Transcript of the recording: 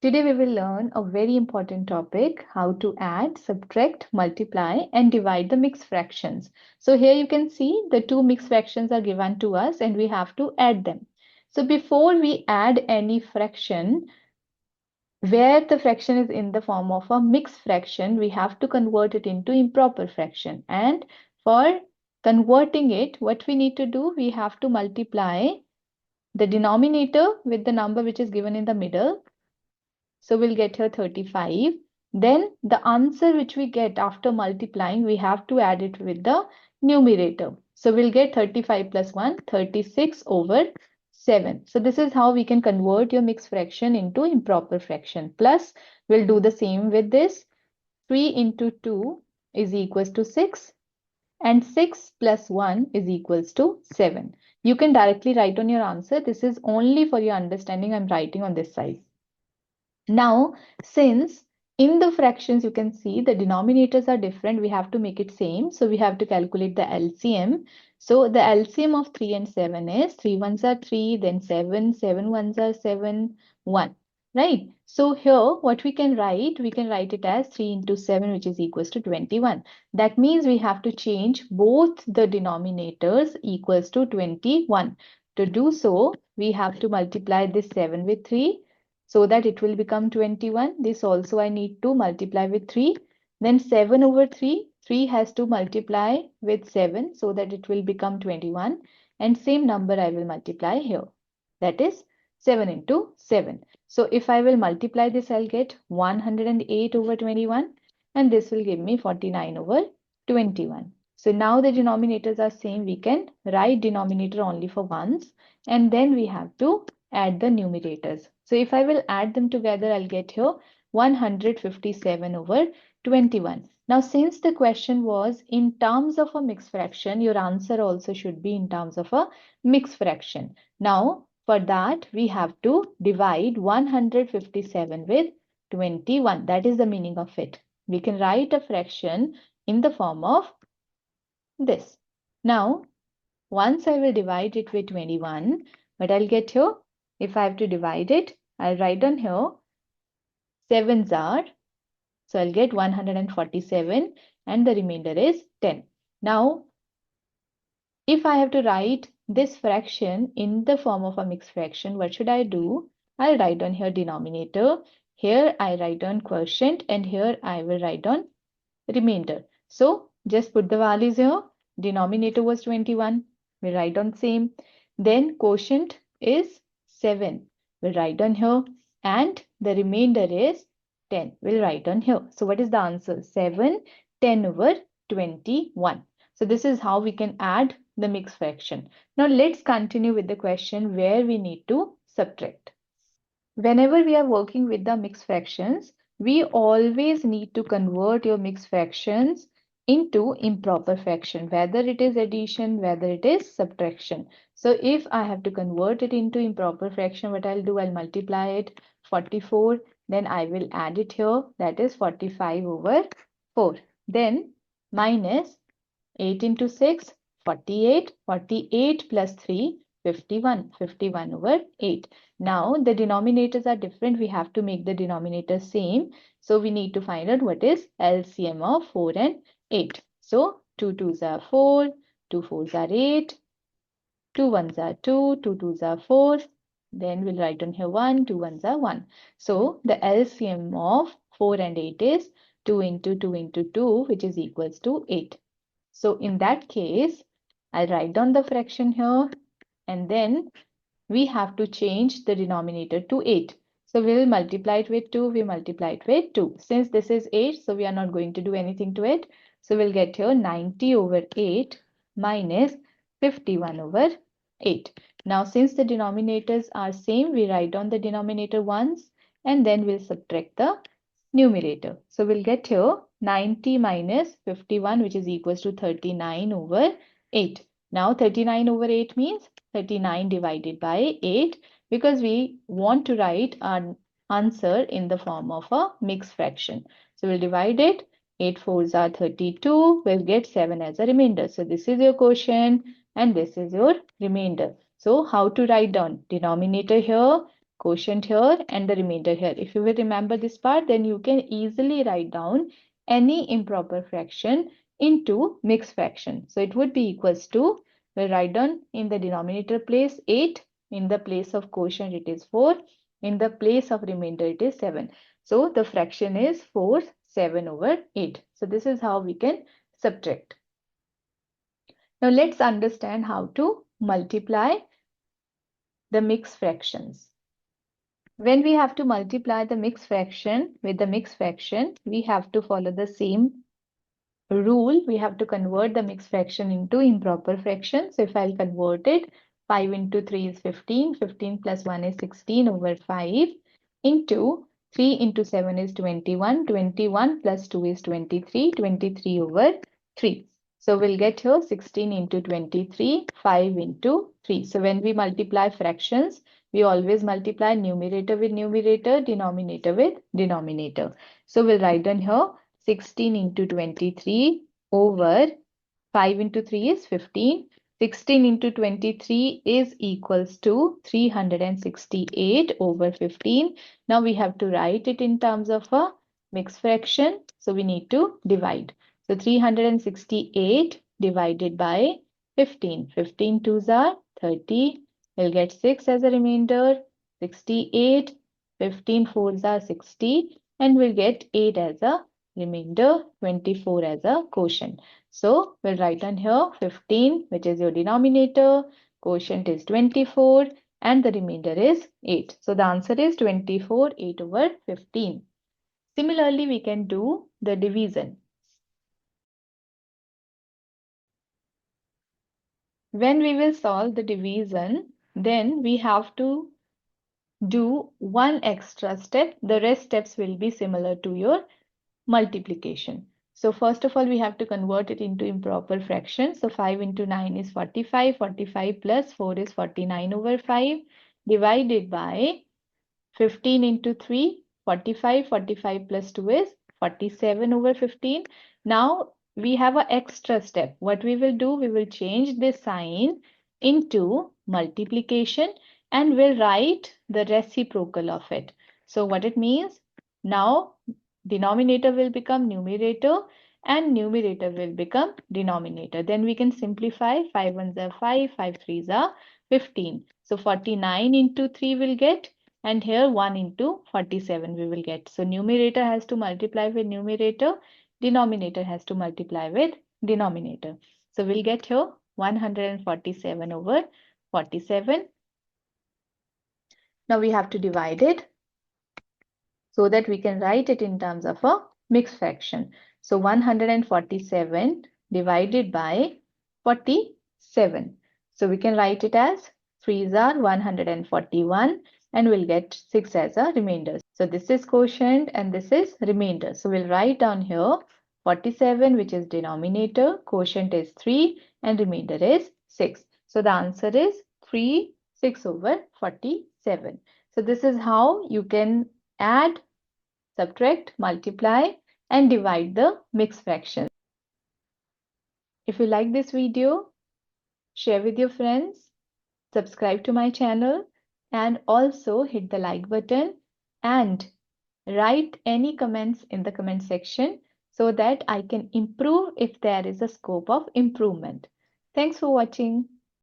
Today we will learn a very important topic, how to add, subtract, multiply and divide the mixed fractions. So here you can see the two mixed fractions are given to us and we have to add them. So before we add any fraction, where the fraction is in the form of a mixed fraction, we have to convert it into improper fraction. And for converting it, what we need to do, we have to multiply the denominator with the number which is given in the middle. So we'll get here 35. Then the answer which we get after multiplying, we have to add it with the numerator. So we'll get 35 plus 1, 36 over 7. So this is how we can convert your mixed fraction into improper fraction. Plus, we'll do the same with this. 3 into 2 is equals to 6 and 6 plus 1 is equals to 7. You can directly write on your answer. This is only for your understanding. I'm writing on this side. Now, since in the fractions you can see the denominators are different, we have to make it same. So we have to calculate the LCM. So the LCM of 3 and 7 is 3 ones are 3, then 7, 7 ones are 7, 1. Right? So here what we can write it as 3 into 7, which is equals to 21. That means we have to change both the denominators equals to 21. To do so, we have to multiply this 7 with 3 so that it will become 21. This also I need to multiply with 3. Then 7 over 3, 3 has to multiply with 7 so that it will become 21. And same number I will multiply here. That is 7 into 7. So if I will multiply this, I'll get 108 over 21. And this will give me 49 over 21. So now the denominators are same. We can write denominator only for once. And then we have to add the numerators. So if I will add them together, I'll get here 157 over 21. Now, since the question was in terms of a mixed fraction, your answer also should be in terms of a mixed fraction. Now, for that, we have to divide 157 with 21. That is the meaning of it. We can write a fraction in the form of this. Now, once I will divide it with 21, what I'll get here? If I have to divide it, I'll write down here 7s are. So I'll get 147 and the remainder is 10. Now, if I have to write this fraction in the form of a mixed fraction, what should I do? I'll write down here denominator. Here I write down quotient and here I will write down remainder. So just put the values here. Denominator was 21. We'll write down same. Then quotient is 7. We'll write down here. And the remainder is 10. We'll write down here. So what is the answer? 7, 10 over 21. So this is how we can add the mixed fraction. Now let's continue with the question where we need to subtract. Whenever we are working with the mixed fractions, we always need to convert your mixed fractions into improper fraction, whether it is addition, whether it is subtraction. So if I have to convert it into improper fraction, what I'll do, I'll multiply it 44, then I will add it here, that is 45 over 4. Then minus 8 into 6, 48, 48 plus 3, 51, 51 over 8. Now the denominators are different. We have to make the denominator same. So we need to find out what is LCM of 4 and 8. So 2 2s are 4, 2 4s are 8, 2 1s are 2, 2 2s are 4. Then we'll write on here 1, 2 1s are 1. So the LCM of 4 and 8 is 2 into 2 into 2, which is equals to 8. So in that case, I'll write down the fraction here and then we have to change the denominator to 8. So we will multiply it with 2, we multiply it with 2. Since this is 8, so we are not going to do anything to it. So we'll get here 90 over 8 minus 51 over 8. Now since the denominators are same, we write down the denominator once and then we'll subtract the numerator. So we'll get here 90 minus 51, which is equals to 39 over 8. Now 39 over 8 means 39 divided by 8 because we want to write our answer in the form of a mixed fraction. So we'll divide it. 8 4s are 32. We'll get 7 as a remainder. So this is your quotient and this is your remainder. So how to write down? Denominator here, quotient here and the remainder here. If you will remember this part, then you can easily write down any improper fraction into mixed fraction. So it would be equals to, we'll write down in the denominator place 8, in the place of quotient it is 4, in the place of remainder it is 7. So the fraction is 4, 7 over 8. So this is how we can subtract. Now let's understand how to multiply the mixed fractions. When we have to multiply the mixed fraction with the mixed fraction, we have to follow the same rule. We have to convert the mixed fraction into improper fraction. So if I'll convert it, 5 into 3 is 15, 15 plus 1 is 16 over 5, into 3 into 7 is 21, 21 plus 2 is 23, 23 over 3. So we'll get here 16 into 23, 5 into 3. So when we multiply fractions, we always multiply numerator with numerator, denominator with denominator. So we'll write down here 16 into 23 over 5 into 3 is 15. 16 into 23 is equals to 368 over 15. Now we have to write it in terms of a mixed fraction. So we need to divide. So 368 divided by 15. 15 twos are 30. We'll get 6 as a remainder. 68. 15 fours are 60. And we'll get 8 as a remainder, 24 as a quotient. So we'll write down here 15, which is your denominator, quotient is 24, and the remainder is 8. So the answer is 24, 8 over 15. Similarly, we can do the division. When we will solve the division, then we have to do one extra step. The rest steps will be similar to your multiplication. So first of all, we have to convert it into improper fractions. So 5 into 9 is 45. 45 plus 4 is 49 over 5 divided by 15 into 3, 45. 45 plus 2 is 47 over 15. Now we have an extra step. What we will do, we will change this sign into multiplication and we'll write the reciprocal of it. So what it means, now denominator will become numerator and numerator will become denominator. Then we can simplify. 5 ones are 5, 5 threes are 15. So 49 into 3 will get, and here 1 into 47 we will get. So numerator has to multiply with numerator, denominator has to multiply with denominator. So we'll get here 147 over 47. Now we have to divide it so that we can write it in terms of a mixed fraction. So 147 divided by 47. So we can write it as 3s are 141 and we'll get 6 as a remainder. So this is quotient and this is remainder. So we'll write down here 47, which is denominator, quotient is 3 and remainder is 6. So the answer is 3, 6 over 47. So this is how you can add, subtract, multiply, and divide the mixed fractions. If you like this video, share with your friends, subscribe to my channel, and also hit the like button and write any comments in the comment section so that I can improve if there is a scope of improvement. Thanks for watching.